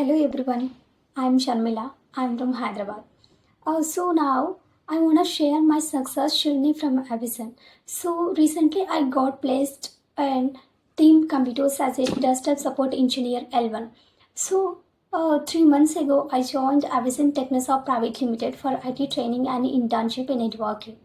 Hello everyone, I'm Sharmila. I'm from Hyderabad. So now I want to share my success journey from Evision. So recently I got placed in Team Computers as a desktop support engineer L1. So 3 months ago I joined Evision Technosoft Private Limited for IT training and internship in networking.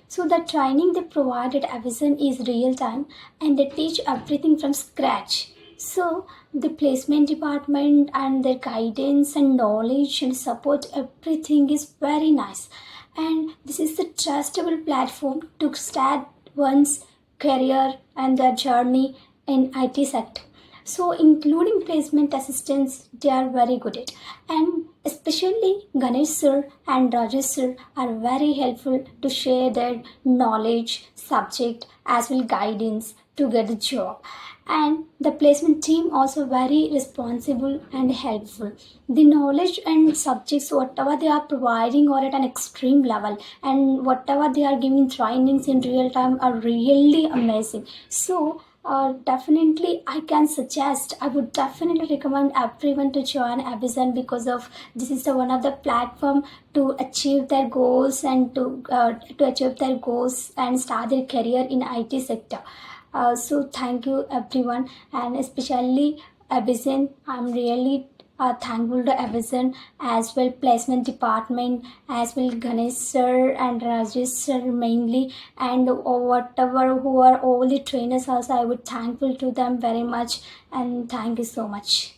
So the training they provided Evision is real time and they teach everything from scratch. So the placement department and their guidance and knowledge and support, everything is very nice. And this is the trustable platform to start one's career and their journey in IT sector. So including placement assistants, they are very good at. And especially Ganesh sir and Rajesh sir are very helpful to share their knowledge, subject as well guidance to get the job. And the placement team also very responsible and helpful. The knowledge and subjects whatever they are providing are at an extreme level, and whatever they are giving trainings in real time are really amazing. So definitely I would definitely recommend everyone to join Amazon because of this is the one of the platform to achieve their goals and to achieve their goals and start their career in IT sector. So thank you everyone, and especially Amazon. I'm really thankful to Amazon as well placement department as well Ganesh sir and Rajesh sir mainly, and whatever who are all the trainers also I would thankful to them very much, and thank you so much.